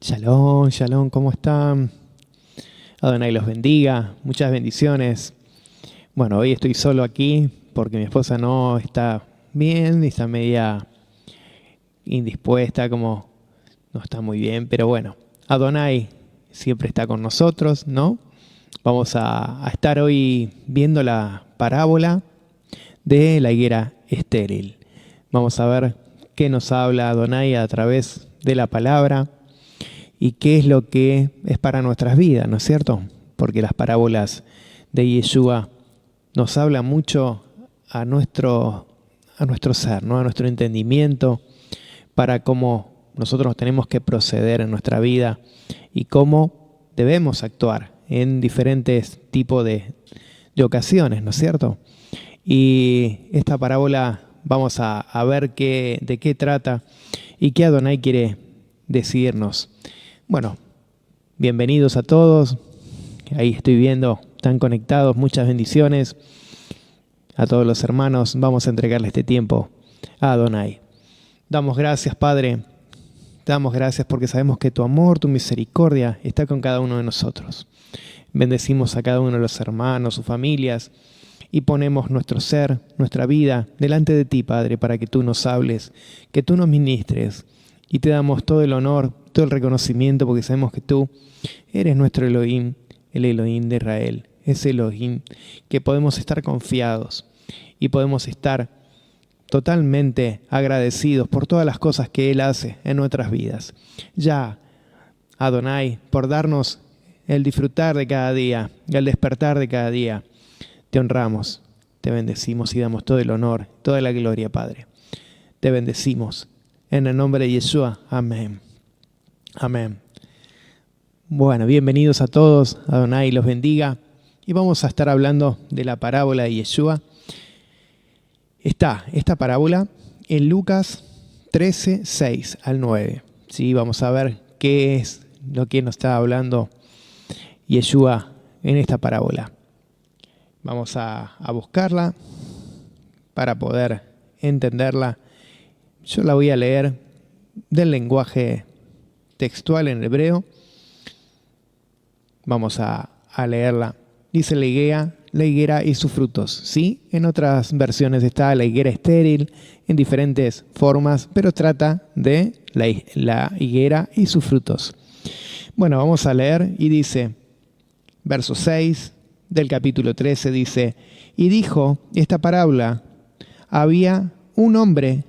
Shalom, shalom, ¿cómo están? Adonai los bendiga, muchas bendiciones. Bueno, hoy estoy solo aquí porque mi esposa no está bien, está media indispuesta, como no está muy bien, pero bueno, Adonai siempre está con nosotros, ¿no? Vamos a estar hoy viendo la parábola de la higuera estéril. Vamos a ver qué nos habla Adonai a través de la palabra y qué es lo que es para nuestras vidas, ¿no es cierto? Porque las parábolas de Yeshua nos hablan mucho a nuestro ser, ¿no? A nuestro entendimiento, para cómo nosotros tenemos que proceder en nuestra vida y cómo debemos actuar en diferentes tipos de ocasiones, ¿no es cierto? Y esta parábola vamos a ver de qué trata y qué Adonai quiere decirnos. Bueno, bienvenidos a todos. Ahí estoy viendo, están conectados, muchas bendiciones a todos los hermanos. Vamos a entregarle este tiempo a Adonai. Damos gracias, Padre. Te damos gracias porque sabemos que tu amor, tu misericordia está con cada uno de nosotros. Bendecimos a cada uno de los hermanos, sus familias, y ponemos nuestro ser, nuestra vida delante de ti, Padre, para que tú nos hables, que tú nos ministres, y te damos todo el honor, todo el reconocimiento, porque sabemos que tú eres nuestro Elohim, el Elohim de Israel, ese Elohim que podemos estar confiados y podemos estar totalmente agradecidos por todas las cosas que Él hace en nuestras vidas. Ya, Adonai, por darnos el disfrutar de cada día, el despertar de cada día, te honramos, te bendecimos y damos todo el honor, toda la gloria, Padre. Te bendecimos. En el nombre de Yeshua. Amén. Amén. Bueno, bienvenidos a todos. Adonai los bendiga. Y vamos a estar hablando de la parábola de Yeshua. Está esta parábola en Lucas 13, 6 al 9. ¿Sí? Vamos a ver qué es lo que nos está hablando Yeshua en esta parábola. Vamos a buscarla para poder entenderla. Yo la voy a leer del lenguaje textual en hebreo. Vamos a leerla. Dice la higuera y sus frutos. Sí, en otras versiones está la higuera estéril, en diferentes formas, pero trata de la higuera y sus frutos. Bueno, vamos a leer y dice, verso 6 del capítulo 13, dice, y dijo esta parábola, había un hombre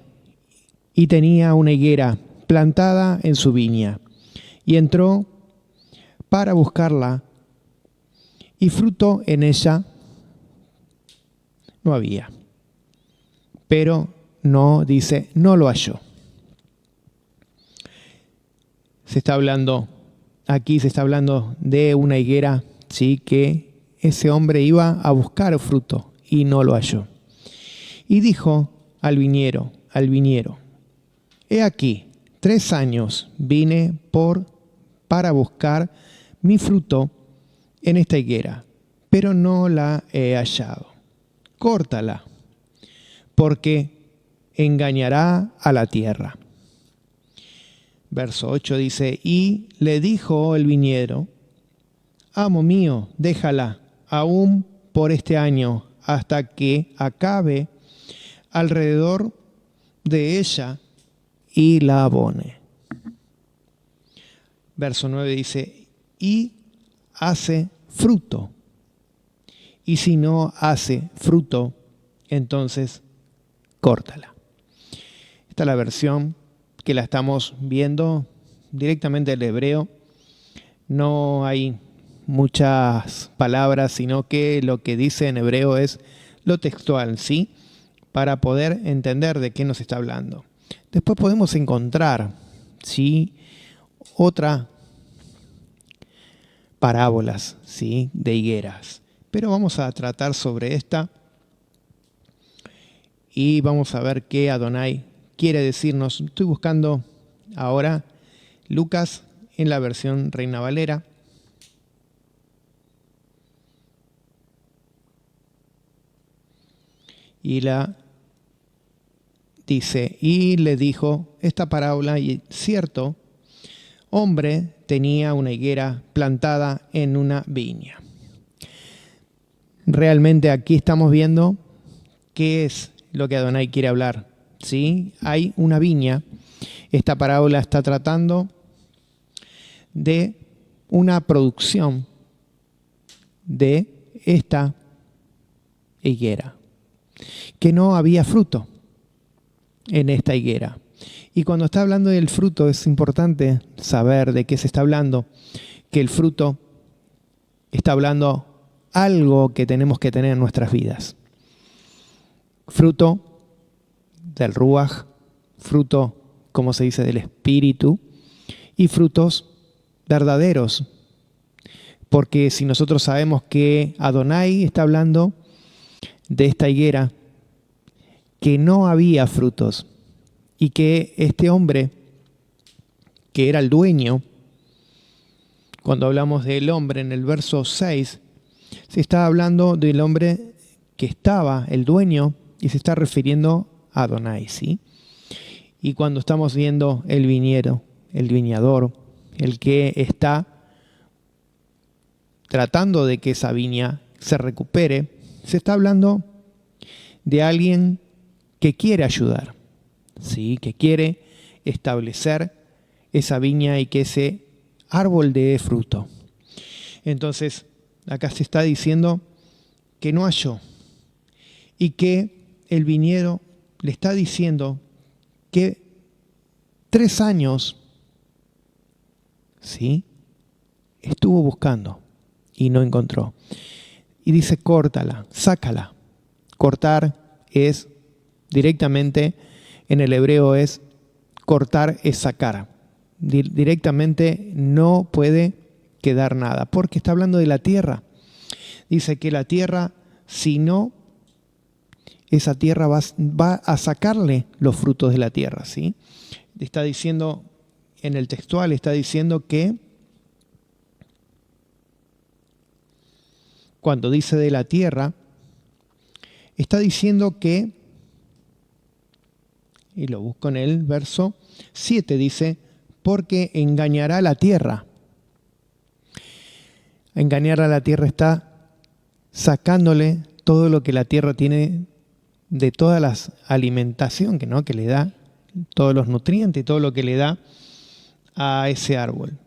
y tenía una higuera plantada en su viña, y entró para buscarla, y fruto en ella no había. Pero no, dice, no lo halló. Aquí se está hablando de una higuera, sí, que ese hombre iba a buscar fruto y no lo halló. Y dijo al viñero, he aquí, 3 años vine para buscar mi fruto en esta higuera, pero no la he hallado. Córtala, porque engañará a la tierra. Verso 8 dice, y le dijo el viñero, amo mío, déjala aún por este año, hasta que acabe alrededor de ella y la abone. Verso 9 dice, y hace fruto. Y si no hace fruto, entonces córtala. Esta es la versión que la estamos viendo directamente del hebreo. No hay muchas palabras, sino que lo que dice en hebreo es lo textual, ¿sí? Para poder entender de qué nos está hablando. Después podemos encontrar, ¿sí?, otra parábolas, ¿sí?, de higueras. Pero vamos a tratar sobre esta y vamos a ver qué Adonai quiere decirnos. Estoy buscando ahora Lucas en la versión Reina Valera. Y dice, y le dijo esta parábola, y cierto, hombre tenía una higuera plantada en una viña. Realmente aquí estamos viendo qué es lo que Adonai quiere hablar. ¿Sí? Hay una viña. Esta parábola está tratando de una producción de esta higuera, que no había fruto en esta higuera. Y cuando está hablando del fruto es importante saber de qué se está hablando, que el fruto está hablando algo que tenemos que tener en nuestras vidas. Fruto del Ruaj, fruto, como se dice, del Espíritu, y frutos verdaderos. Porque si nosotros sabemos que Adonai está hablando de esta higuera, que no había frutos, y que este hombre, que era el dueño, cuando hablamos del hombre en el verso 6, se está hablando del hombre que estaba, el dueño, y se está refiriendo a Adonai, ¿sí? Y cuando estamos viendo el viñero, el viñador, el que está tratando de que esa viña se recupere, se está hablando de alguien que quiere ayudar, ¿sí? Que quiere establecer esa viña y que ese árbol dé fruto. Entonces, acá se está diciendo que no halló y que el viñedo le está diciendo que 3 años, ¿sí?, estuvo buscando y no encontró. Y dice, córtala, sácala. Cortar es directamente, en el hebreo es, cortar es sacar. Directamente no puede quedar nada, porque está hablando de la tierra. Dice que la tierra, si no, esa tierra va a sacarle los frutos de la tierra, ¿sí? Está diciendo, en el textual, está diciendo que cuando dice de la tierra, está diciendo que, y lo busco en el verso 7, dice, porque engañará la tierra. Engañar a la tierra está sacándole todo lo que la tierra tiene de toda la alimentación que le da, todos los nutrientes, todo lo que le da a ese árbol.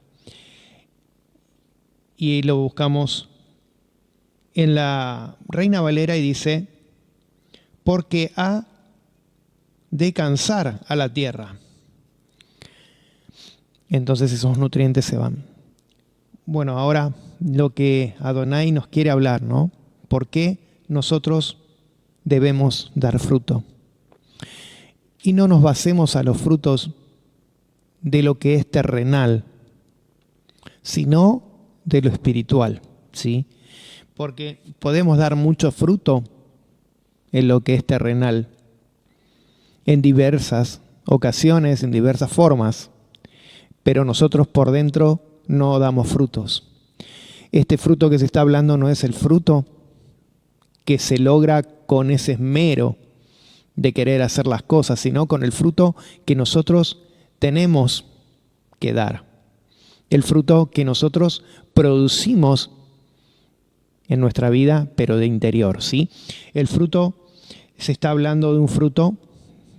Y lo buscamos en la Reina Valera y dice, porque ha de cansar a la tierra. Entonces esos nutrientes se van. Bueno, ahora lo que Adonai nos quiere hablar, ¿no? ¿Por qué nosotros debemos dar fruto? Y no nos basemos a los frutos de lo que es terrenal, sino de lo espiritual, ¿sí? Porque podemos dar mucho fruto en lo que es terrenal, en diversas ocasiones, en diversas formas, pero nosotros por dentro no damos frutos. Este fruto que se está hablando no es el fruto que se logra con ese esmero de querer hacer las cosas, sino con el fruto que nosotros tenemos que dar. El fruto que nosotros producimos en nuestra vida, pero de interior, ¿sí? El fruto, se está hablando de un fruto,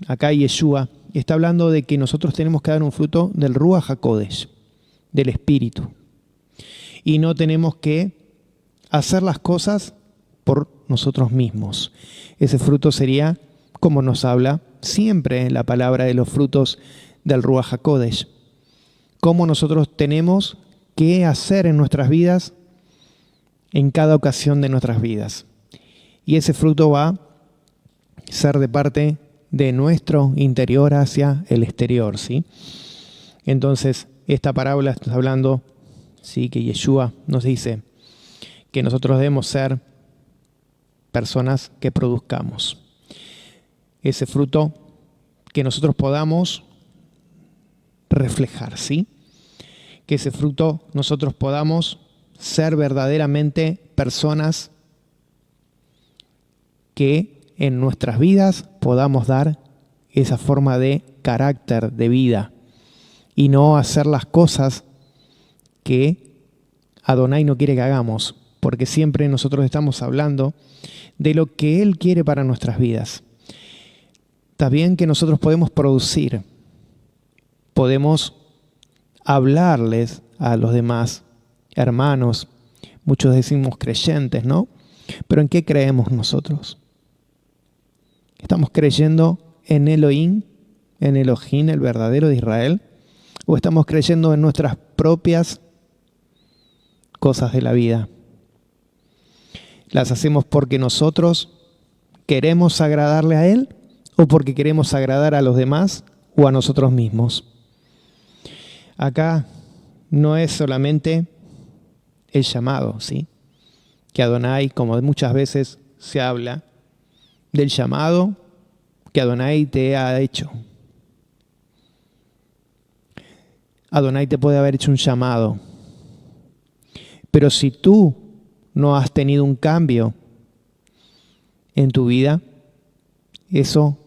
acá Yeshua está hablando de que nosotros tenemos que dar un fruto del Ruaj HaKodesh, del Espíritu. Y no tenemos que hacer las cosas por nosotros mismos. Ese fruto sería, como nos habla siempre la palabra de los frutos del Ruaj HaKodesh. Cómo nosotros tenemos que hacer en nuestras vidas, en cada ocasión de nuestras vidas. Y ese fruto va a ser de parte de nuestro interior hacia el exterior, ¿sí? Entonces, esta parábola está hablando, sí, que Yeshua nos dice que nosotros debemos ser personas que produzcamos ese fruto que nosotros podamos reflejar, ¿sí? Que ese fruto nosotros podamos ser verdaderamente personas que en nuestras vidas podamos dar esa forma de carácter de vida y no hacer las cosas que Adonai no quiere que hagamos, porque siempre nosotros estamos hablando de lo que Él quiere para nuestras vidas. Está bien que nosotros podemos producir, podemos hablarles a los demás hermanos, muchos decimos creyentes, ¿no? Pero ¿en qué creemos nosotros? ¿Estamos creyendo en Elohim, en Elohim, el verdadero de Israel? ¿O estamos creyendo en nuestras propias cosas de la vida? ¿Las hacemos porque nosotros queremos agradarle a Él o porque queremos agradar a los demás o a nosotros mismos? Acá no es solamente el llamado, ¿sí? Que Adonai, como muchas veces se habla, del llamado que Adonai te ha hecho. Adonai te puede haber hecho un llamado, pero si tú no has tenido un cambio en tu vida, eso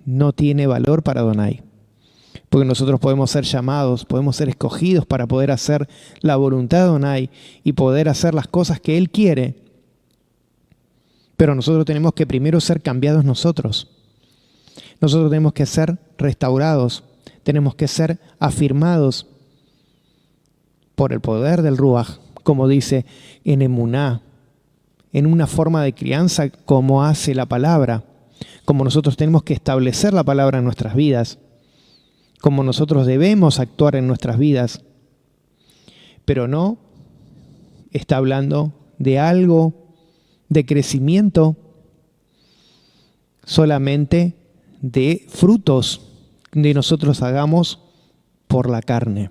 no tiene valor para Adonai. Porque nosotros podemos ser llamados, podemos ser escogidos para poder hacer la voluntad de Adonai y poder hacer las cosas que Él quiere. Pero nosotros tenemos que primero ser cambiados nosotros. Nosotros tenemos que ser restaurados, tenemos que ser afirmados por el poder del Ruach, como dice en Emuná, en una forma de crianza como hace la palabra, como nosotros tenemos que establecer la palabra en nuestras vidas, como nosotros debemos actuar en nuestras vidas, pero no está hablando de algo de crecimiento, solamente de frutos que nosotros hagamos por la carne,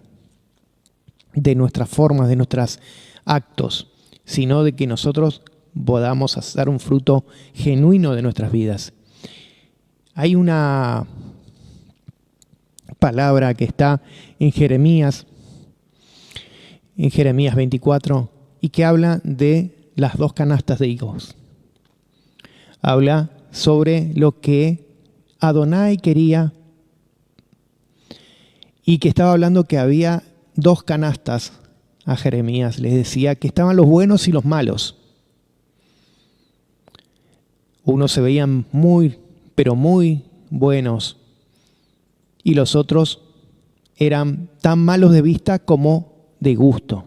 de nuestras formas, de nuestros actos, sino de que nosotros podamos hacer un fruto genuino de nuestras vidas. Hay una palabra que está en Jeremías 24, y que habla de las 2 canastas de higos. Habla sobre lo que Adonai quería y que estaba hablando que había 2 canastas a Jeremías. Les decía que estaban los buenos y los malos. Unos se veían muy, pero muy buenos, y los otros eran tan malos de vista como de gusto.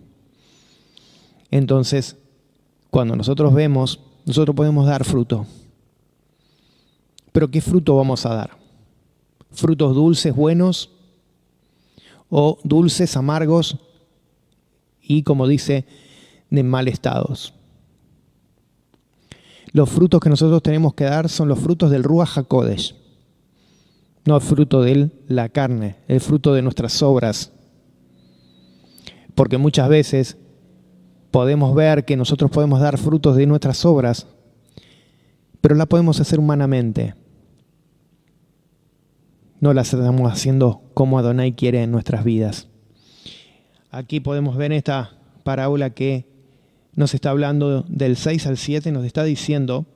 Entonces, cuando nosotros vemos, nosotros podemos dar fruto. Pero ¿qué fruto vamos a dar? ¿Frutos dulces, buenos? ¿O dulces, amargos y, como dice, de mal estados? Los frutos que nosotros tenemos que dar son los frutos del Ruach HaKodesh. No el fruto de la carne, el fruto de nuestras obras. Porque muchas veces podemos ver que nosotros podemos dar frutos de nuestras obras, pero la podemos hacer humanamente. No las estamos haciendo como Adonai quiere en nuestras vidas. Aquí podemos ver esta parábola que nos está hablando del 6 al 7, nos está diciendo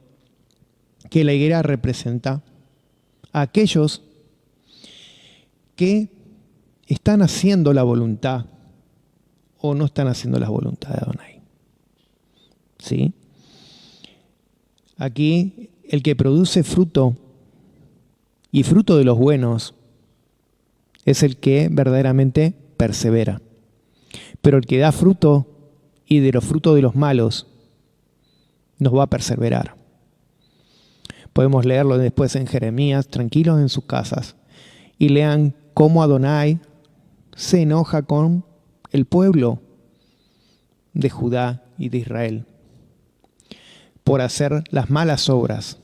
que la higuera representa a aquellos que están haciendo la voluntad o no están haciendo la voluntad de Adonai. ¿Sí? Aquí el que produce fruto y fruto de los buenos es el que verdaderamente persevera. Pero el que da fruto y de los frutos de los malos nos va a perseverar. Podemos leerlo después en Jeremías, tranquilos en sus casas, y lean cómo Adonai se enoja con el pueblo de Judá y de Israel por hacer las malas obras.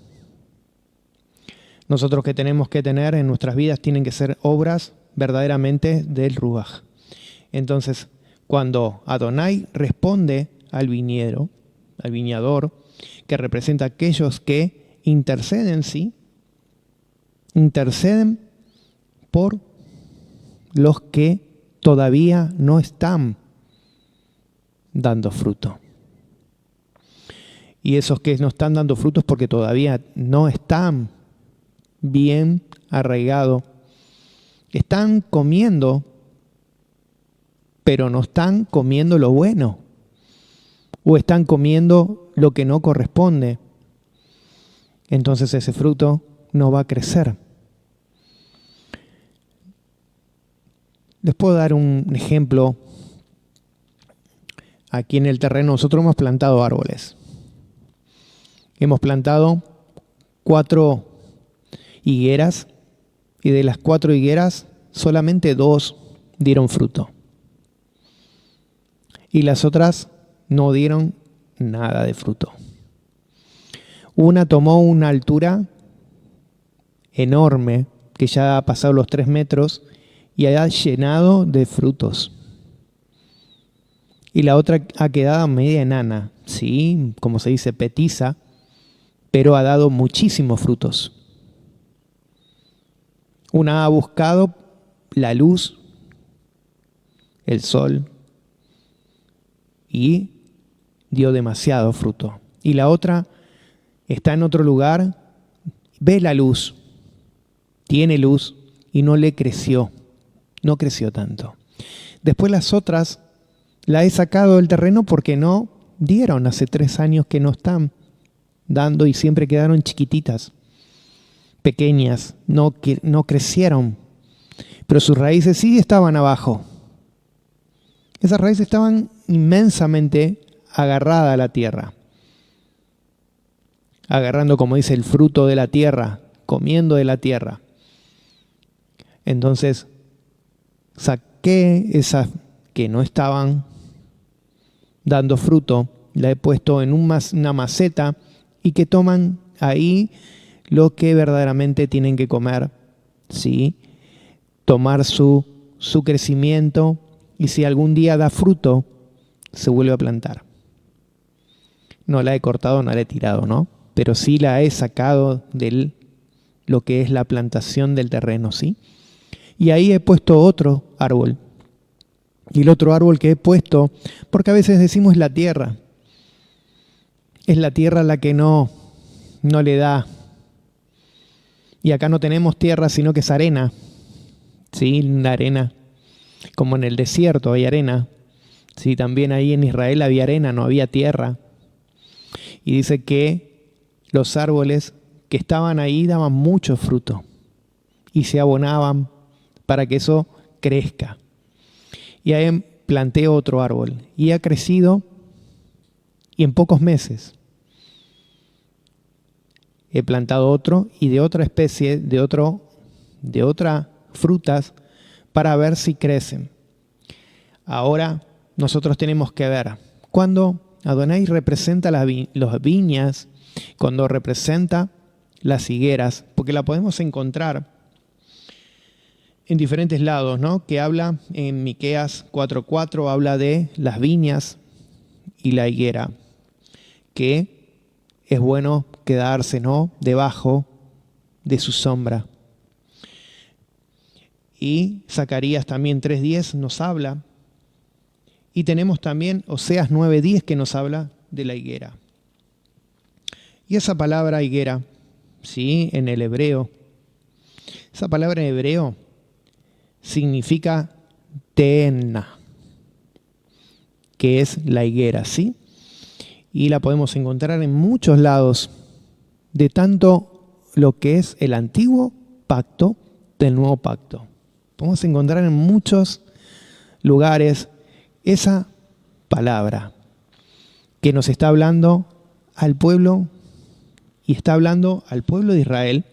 Nosotros que tenemos que tener en nuestras vidas tienen que ser obras verdaderamente del Ruach. Entonces, cuando Adonai responde al viñador, que representa a aquellos que interceden, ¿sí? Interceden por los que todavía no están dando fruto. Y esos que no están dando frutos porque todavía no están bien arraigados, están comiendo pero no están comiendo lo bueno o están comiendo lo que no corresponde. Entonces ese fruto no va a crecer. Les puedo dar un ejemplo. Aquí en el terreno nosotros hemos plantado árboles. Hemos plantado 4 higueras y de las 4 higueras solamente 2 dieron fruto. Y las otras no dieron nada de fruto. Una tomó una altura enorme, que ya ha pasado los 3 metros, y ha llenado de frutos. Y la otra ha quedado media enana, sí, como se dice, petiza, pero ha dado muchísimos frutos. Una ha buscado la luz, el sol, y dio demasiado fruto. Y la otra está en otro lugar, ve la luz, tiene luz y no le creció, no creció tanto. Después las otras la he sacado del terreno porque no dieron, hace 3 años que no están dando y siempre quedaron chiquititas, pequeñas, no crecieron, pero sus raíces sí estaban abajo. Esas raíces estaban inmensamente agarradas a la tierra, agarrando, como dice, el fruto de la tierra, comiendo de la tierra. Entonces saqué esas que no estaban dando fruto, la he puesto en una maceta y que toman ahí lo que verdaderamente tienen que comer, ¿sí? Tomar su crecimiento, y si algún día da fruto, se vuelve a plantar. No la he cortado, no la he tirado, ¿no? Pero sí la he sacado de lo que es la plantación del terreno, ¿sí? Y ahí he puesto otro árbol. Y el otro árbol que he puesto, porque a veces decimos la tierra. Es la tierra la que no le da. Y acá no tenemos tierra, sino que es arena. Sí, la arena. Como en el desierto hay arena. Sí, también ahí en Israel había arena, no había tierra. Y dice que los árboles que estaban ahí daban mucho fruto. Y se abonaban para que eso crezca. Y ahí planté otro árbol. Y ha crecido, y en pocos meses he plantado otro y de otra especie, de otras frutas, para ver si crecen. Ahora nosotros tenemos que ver, cuando Adonai representa las viñas, cuando representa las higueras, porque la podemos encontrar en diferentes lados, ¿no? Que habla en Miqueas 4:4, habla de las viñas y la higuera, que es bueno quedarse, ¿no?, debajo de su sombra. Y Zacarías también 3:10 nos habla. Y tenemos también Oseas 9:10 que nos habla de la higuera. Y esa palabra higuera, ¿sí?, en el hebreo, esa palabra en hebreo significa teena, que es la higuera, ¿sí? Y la podemos encontrar en muchos lados, de tanto lo que es el antiguo pacto del nuevo pacto. Podemos encontrar en muchos lugares esa palabra que nos está hablando al pueblo, y está hablando al pueblo de Israel,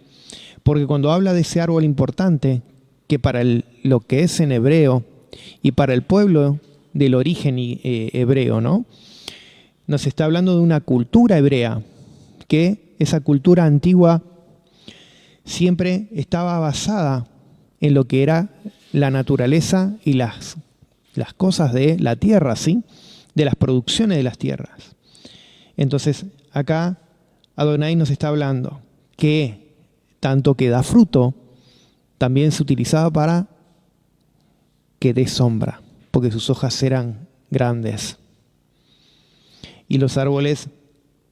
porque cuando habla de ese árbol importante, que para lo que es en hebreo y para el pueblo del origen hebreo, ¿no?, nos está hablando de una cultura hebrea, que esa cultura antigua siempre estaba basada en lo que era la naturaleza y las cosas de la tierra, ¿sí?, de las producciones de las tierras. Entonces, acá Adonai nos está hablando que tanto que da fruto, también se utilizaba para que dé sombra, porque sus hojas eran grandes. Y los árboles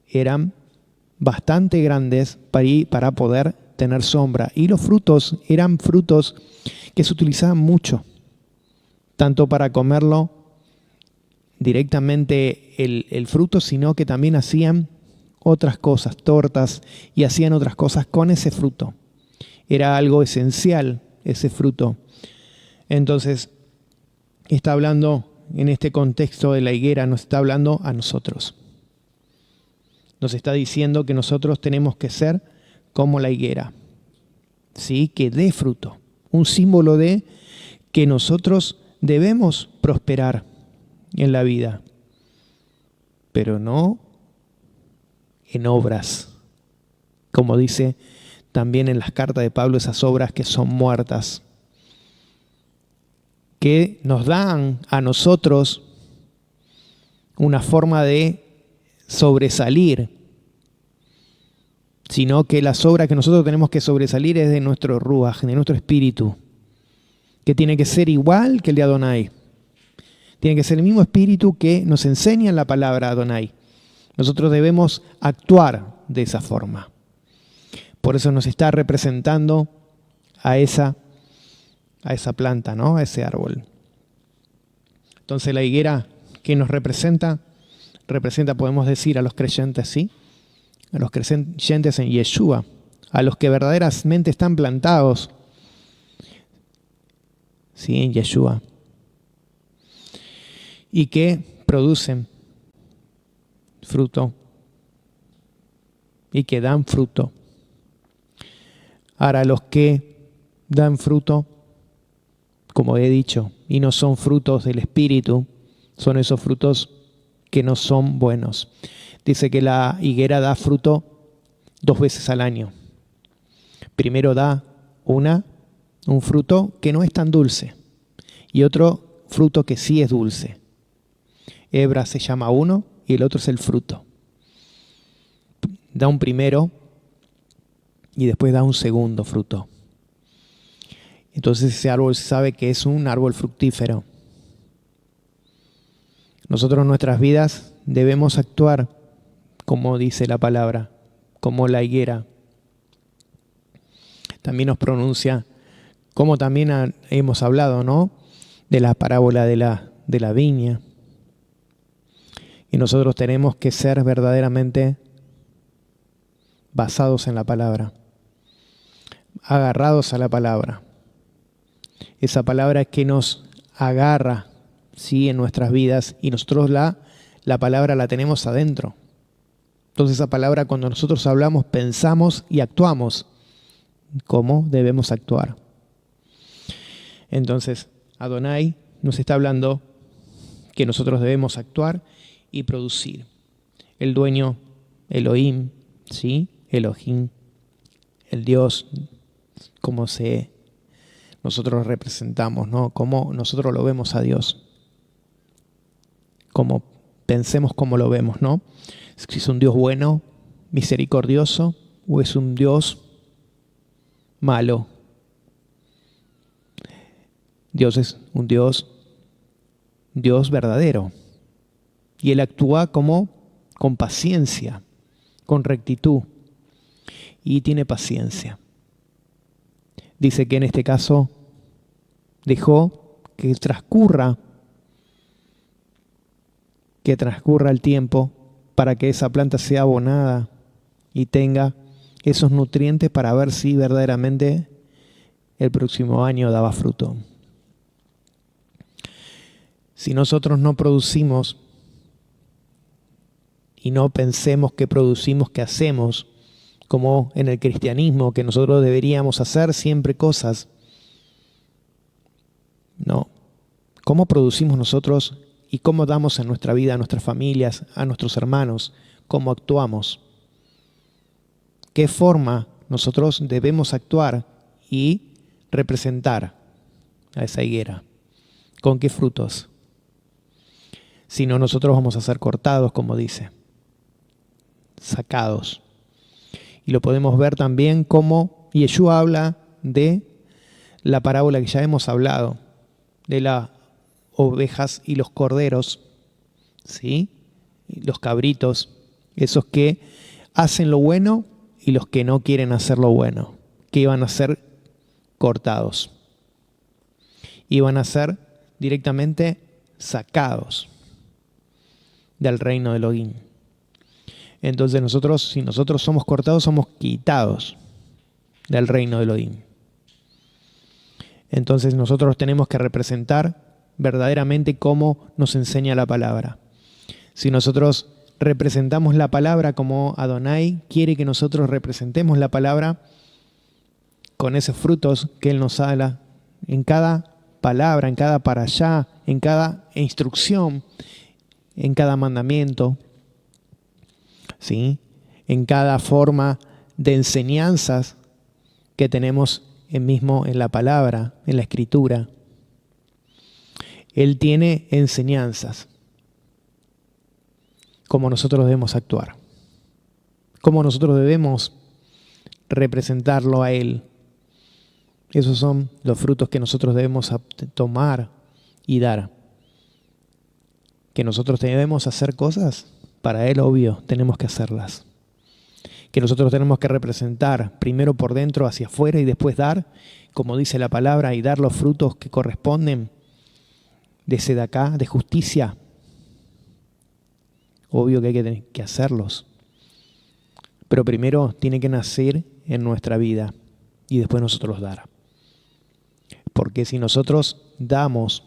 eran bastante grandes para poder tener sombra. Y los frutos eran frutos que se utilizaban mucho tanto para comerlo directamente el fruto, sino que también hacían otras cosas, tortas, y hacían otras cosas con ese fruto. Era algo esencial ese fruto. Entonces, está hablando en este contexto de la higuera, nos está hablando a nosotros. Nos está diciendo que nosotros tenemos que ser como la higuera, ¿sí? Que dé fruto. Un símbolo de que nosotros debemos prosperar en la vida, pero no en obras. Como dice también en las cartas de Pablo, esas obras que son muertas, que nos dan a nosotros una forma de sobresalir, sino que las obras que nosotros tenemos que sobresalir es de nuestro ruaj, de nuestro espíritu, que tiene que ser igual que el de Adonai. Tiene que ser el mismo espíritu que nos enseña en la palabra Adonai. Nosotros debemos actuar de esa forma. Por eso nos está representando a esa planta, ¿no? A ese árbol. Entonces la higuera que nos representa, podemos decir, a los creyentes, ¿sí? A los creyentes en Yeshua, a los que verdaderamente están plantados, ¿sí? En Yeshua, y que producen fruto y que dan fruto. Ahora, los que dan fruto, como he dicho, y no son frutos del Espíritu, son esos frutos que no son buenos. Dice que la higuera da fruto 2 veces al año. Primero da un fruto que no es tan dulce y otro fruto que sí es dulce. Hebra se llama uno y el otro es el fruto. Da un primero y después da un segundo fruto. Entonces ese árbol se sabe que es un árbol fructífero. Nosotros en nuestras vidas debemos actuar como dice la palabra, como la higuera. También nos pronuncia, como también hemos hablado, ¿no? De la parábola de la viña. Y nosotros tenemos que ser verdaderamente basados en la palabra, agarrados a la palabra. Esa palabra que nos agarra, ¿sí? En nuestras vidas, y nosotros la palabra la tenemos adentro. Entonces esa palabra, cuando nosotros hablamos, pensamos y actuamos como debemos actuar. Entonces Adonai nos está hablando que nosotros debemos actuar y producir. El dueño, Elohim, ¿sí? Elohim, el Dios, como nosotros representamos, ¿no? Como nosotros lo vemos a Dios. Como pensemos cómo lo vemos, ¿no? Si es un Dios bueno, misericordioso, o es un Dios malo. Dios es un Dios verdadero. Y Él actúa con paciencia, con rectitud, y tiene paciencia. Dice que en este caso dejó que transcurra el tiempo para que esa planta sea abonada y tenga esos nutrientes para ver si verdaderamente el próximo año daba fruto. Si nosotros no producimos y no pensemos que producimos, que hacemos, como en el cristianismo, que nosotros deberíamos hacer siempre cosas, no. ¿Cómo producimos nosotros y cómo damos en nuestra vida a nuestras familias, a nuestros hermanos? ¿Cómo actuamos? ¿Qué forma nosotros debemos actuar y representar a esa higuera? ¿Con qué frutos? Si no, nosotros vamos a ser cortados, como dice, sacados. Y lo podemos ver también como Yeshua habla de la parábola que ya hemos hablado, de las ovejas y los corderos, ¿sí? Y los cabritos, esos que hacen lo bueno y los que no quieren hacer lo bueno, que iban a ser cortados, iban a ser directamente sacados del reino de Elohim. Entonces si nosotros somos cortados, somos quitados del reino de Elohim. Entonces nosotros tenemos que representar verdaderamente cómo nos enseña la palabra. Si nosotros representamos la palabra como Adonai quiere que nosotros representemos la palabra, con esos frutos que Él nos habla en cada palabra, en cada parashá, en cada instrucción, en cada mandamiento, ¿sí? En cada forma de enseñanzas que tenemos en la palabra, en la escritura. Él tiene enseñanzas, cómo nosotros debemos actuar, cómo nosotros debemos representarlo a Él. Esos son los frutos que nosotros debemos tomar y dar. Que nosotros debemos hacer cosas, para Él, obvio, tenemos que hacerlas. Que nosotros tenemos que representar primero por dentro hacia afuera y después dar, como dice la palabra, y dar los frutos que corresponden de sedacá, de justicia. Obvio que hay que hacerlos. Pero primero tiene que nacer en nuestra vida y después nosotros dar. Porque si nosotros damos,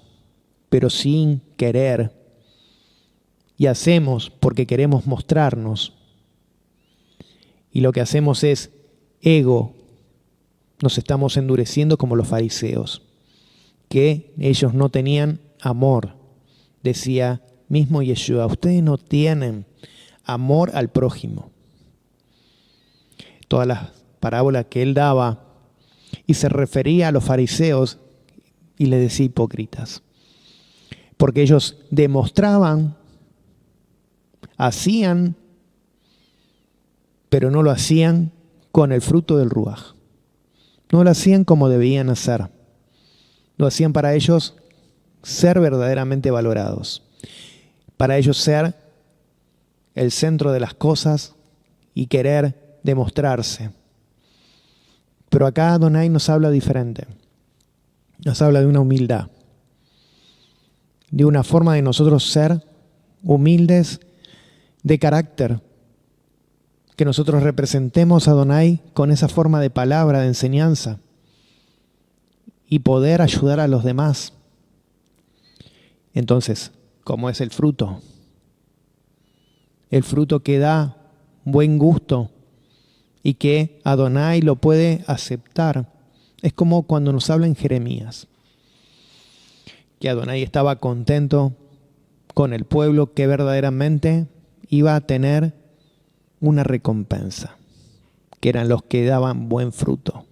pero sin querer, y hacemos porque queremos mostrarnos, y lo que hacemos es ego, nos estamos endureciendo como los fariseos, que ellos no tenían amor. Decía mismo Yeshua, ustedes no tienen amor al prójimo. Todas las parábolas que él daba, y se refería a los fariseos y les decía hipócritas, porque ellos demostraban, hacían, pero no lo hacían con el fruto del Ruaj. No lo hacían como debían hacer. Lo hacían para ellos ser verdaderamente valorados, para ellos ser el centro de las cosas y querer demostrarse. Pero acá Adonai nos habla diferente. Nos habla de una humildad, de una forma de nosotros ser humildes de carácter, que nosotros representemos a Adonai con esa forma de palabra, de enseñanza, y poder ayudar a los demás. Entonces, ¿cómo es el fruto? El fruto que da buen gusto y que Adonai lo puede aceptar. Es como cuando nos habla en Jeremías, que Adonai estaba contento con el pueblo que verdaderamente iba a tener una recompensa, que eran los que daban buen fruto.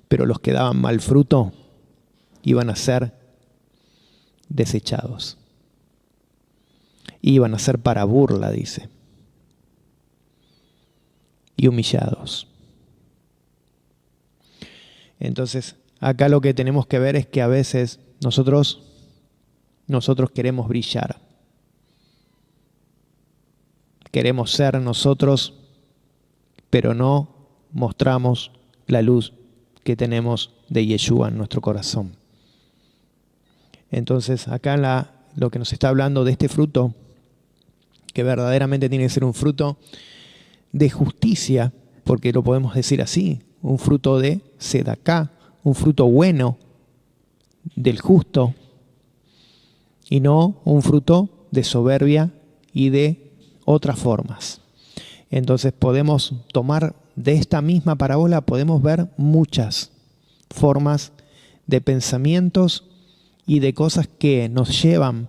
Pero los que daban mal fruto iban a ser desechados. Iban a ser para burla, dice, y humillados. Entonces, acá lo que tenemos que ver es que a veces nosotros queremos brillar. Queremos ser nosotros, pero no mostramos la luz que tenemos de Yeshua en nuestro corazón. Entonces, acá lo que nos está hablando de este fruto, que verdaderamente tiene que ser un fruto de justicia, porque lo podemos decir así, un fruto de sedacá, un fruto bueno del justo, y no un fruto de soberbia y de otras formas. Entonces podemos tomar de esta misma parábola, podemos ver muchas formas de pensamientos y de cosas que nos llevan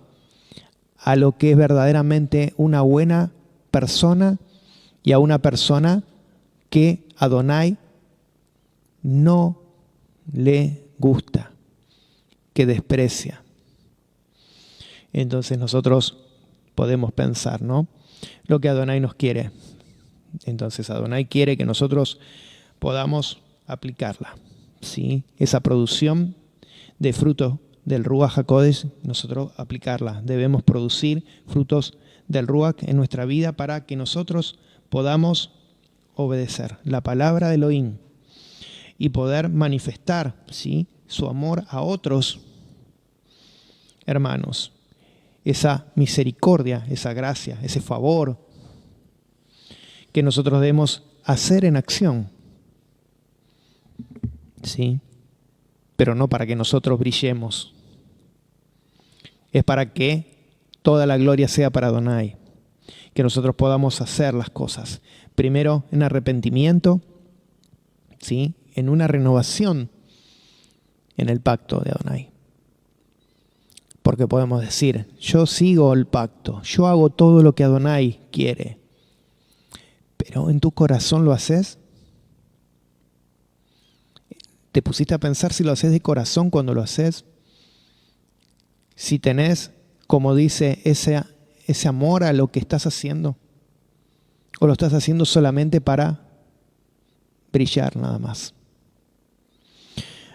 a lo que es verdaderamente una buena persona y a una persona que Adonai no le gusta, que desprecia. Entonces nosotros podemos pensar, ¿no? Lo que Adonai nos quiere. Entonces Adonai quiere que nosotros podamos aplicarla, ¿sí? Esa producción de fruto del Ruach HaKodesh, nosotros aplicarla. Debemos producir frutos del Ruach en nuestra vida para que nosotros podamos obedecer la palabra de Elohim y poder manifestar, ¿sí?, su amor a otros hermanos, esa misericordia, esa gracia, ese favor que nosotros debemos hacer en acción. ¿Sí? Pero no para que nosotros brillemos. Es para que toda la gloria sea para Adonai. Que nosotros podamos hacer las cosas. Primero en arrepentimiento, ¿sí? En una renovación en el pacto de Adonai. Porque podemos decir, yo sigo el pacto, yo hago todo lo que Adonai quiere. Pero ¿en tu corazón lo haces? ¿Te pusiste a pensar si lo haces de corazón cuando lo haces? Si tenés, como dice, ese amor a lo que estás haciendo. ¿O lo estás haciendo solamente para brillar nada más?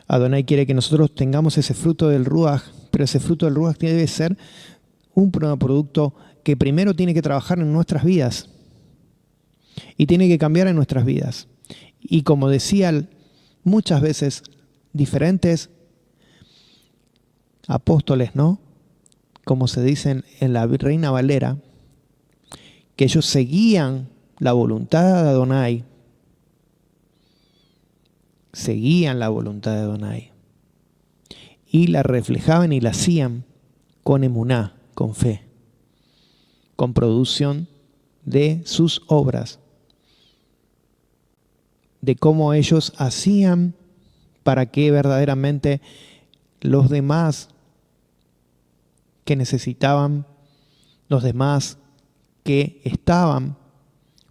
Adonai quiere que nosotros tengamos ese fruto del Ruach, pero ese fruto del Ruach debe ser un producto que primero tiene que trabajar en nuestras vidas y tiene que cambiar en nuestras vidas. Y como decía muchas veces, diferentes apóstoles, ¿no? Como se dicen en la Reina Valera, que ellos seguían la voluntad de Adonai, seguían la voluntad de Adonai y la reflejaban y la hacían con emuná, con fe, con producción de sus obras, de cómo ellos hacían para que verdaderamente los demás que necesitaban, los demás que estaban,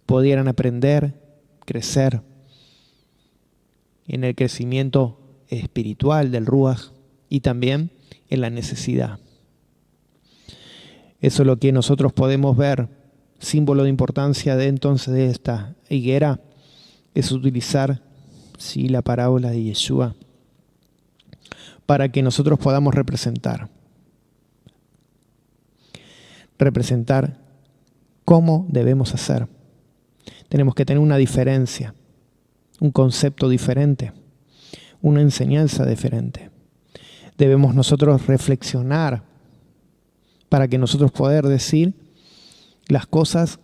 pudieran aprender, crecer en el crecimiento espiritual del Ruach y también en la necesidad. Eso es lo que nosotros podemos ver, símbolo de importancia de entonces de esta higuera, es utilizar la parábola de Yeshua para que nosotros podamos representar cómo debemos hacer. Tenemos que tener una diferencia, un concepto diferente, una enseñanza diferente. Debemos nosotros reflexionar para que nosotros poder decir las cosas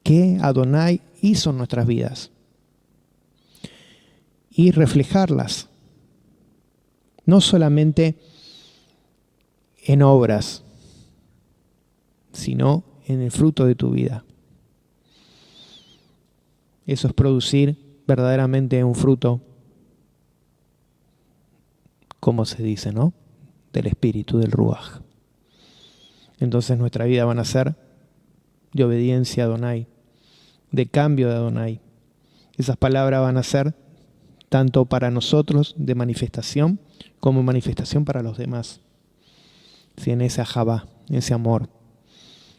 que Adonai hizo en nuestras vidas y reflejarlas, no solamente en obras, sino en el fruto de tu vida. Eso es producir verdaderamente un fruto, como se dice, ¿no? Del espíritu, del Ruach. Entonces nuestra vida van a ser de obediencia a Adonai, de cambio de Adonai. Esas palabras van a ser tanto para nosotros de manifestación como manifestación para los demás. Si en ese ajabá, ese amor,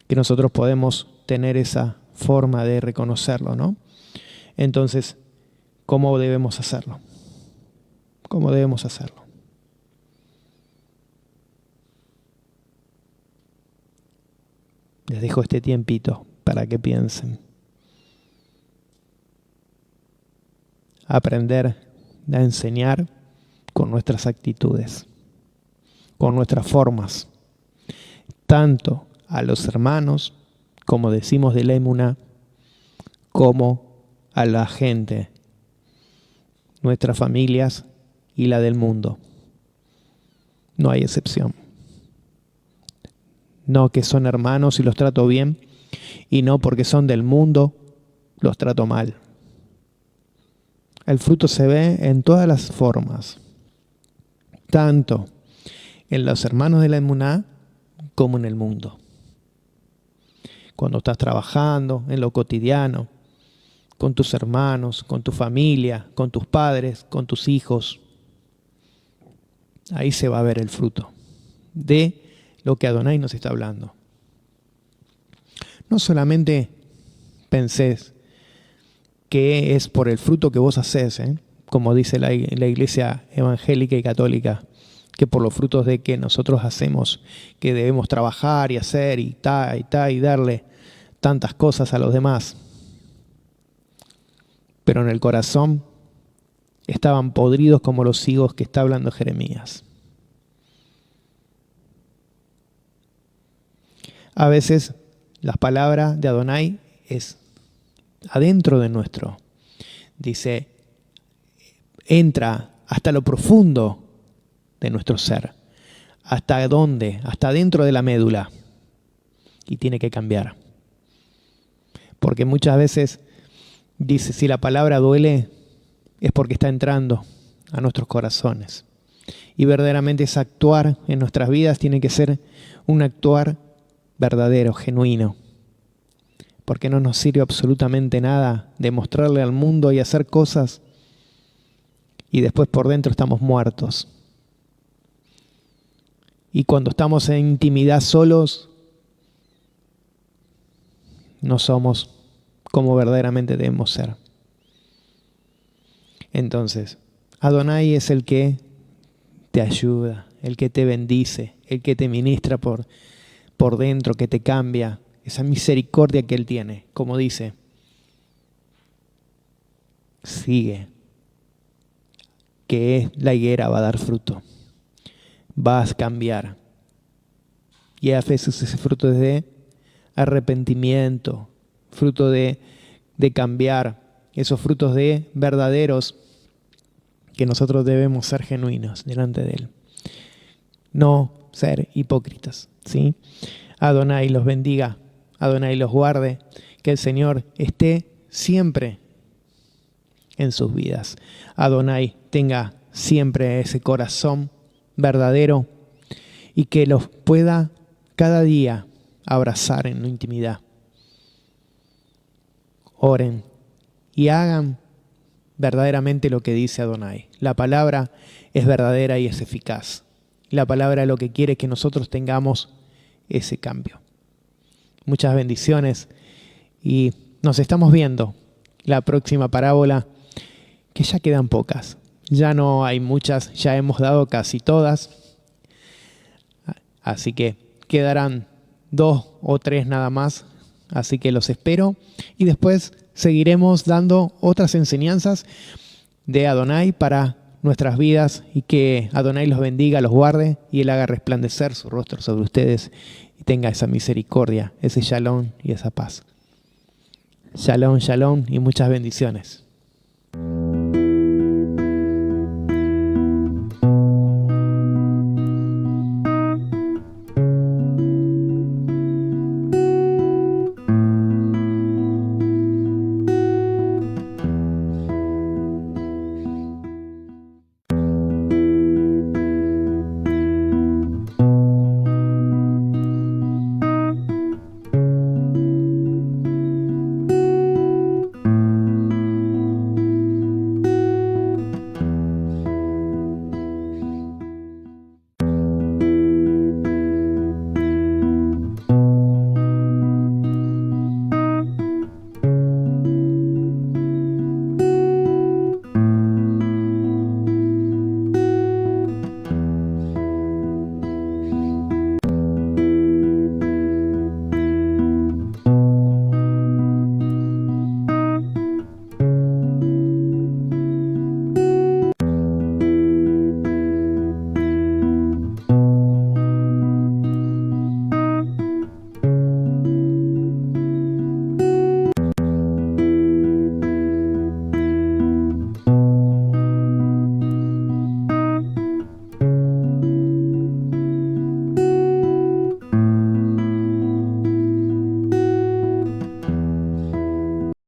que nosotros podemos tener esa forma de reconocerlo, ¿no? Entonces, ¿cómo debemos hacerlo? ¿Cómo debemos hacerlo? Les dejo este tiempito para que piensen. Aprender a enseñar con nuestras actitudes, con nuestras formas, tanto a los hermanos, como decimos de la emuná, como a la gente, nuestras familias y la del mundo. No hay excepción. No que son hermanos y los trato bien, y no porque son del mundo los trato mal. El fruto se ve en todas las formas, tanto en los hermanos de la emuná como en el mundo. Cuando estás trabajando en lo cotidiano, con tus hermanos, con tu familia, con tus padres, con tus hijos, ahí se va a ver el fruto de lo que Adonai nos está hablando. No solamente pensés que es por el fruto que vos hacés, como dice la iglesia evangélica y católica, que por los frutos de que nosotros hacemos, que debemos trabajar y hacer y darle tantas cosas a los demás. Pero en el corazón estaban podridos como los higos que está hablando Jeremías. A veces la palabra de Adonai es adentro de nuestro. Dice, entra hasta lo profundo de nuestro ser. ¿Hasta dónde? Hasta dentro de la médula. Y tiene que cambiar. Porque muchas veces dice, si la palabra duele, es porque está entrando a nuestros corazones. Y verdaderamente ese actuar en nuestras vidas tiene que ser un actuar verdadero, genuino. Porque no nos sirve absolutamente nada demostrarle al mundo y hacer cosas y después por dentro estamos muertos. Y cuando estamos en intimidad solos, no somos como verdaderamente debemos ser. Entonces, Adonai es el que te ayuda, el que te bendice, el que te ministra por dentro, que te cambia. Esa misericordia que Él tiene, como dice, sigue, que la higuera va a dar fruto, vas a cambiar. Y a veces ese fruto es de arrepentimiento, fruto de cambiar, esos frutos de verdaderos que nosotros debemos ser genuinos delante de Él. No ser hipócritas, ¿sí? Adonai los bendiga, Adonai los guarde, que el Señor esté siempre en sus vidas. Adonai tenga siempre ese corazón verdadero y que los pueda cada día abrazar en la intimidad. Oren y hagan verdaderamente lo que dice Adonai. La palabra es verdadera y es eficaz. La palabra lo que quiere es que nosotros tengamos ese cambio. Muchas bendiciones y nos estamos viendo la próxima parábola, que ya quedan pocas. Ya no hay muchas, ya hemos dado casi todas. Así que quedarán 2 o 3 nada más. Así que los espero y después seguiremos dando otras enseñanzas de Adonai para nuestras vidas y que Adonai los bendiga, los guarde y Él haga resplandecer su rostro sobre ustedes y tenga esa misericordia, ese shalom y esa paz. Shalom, shalom y muchas bendiciones.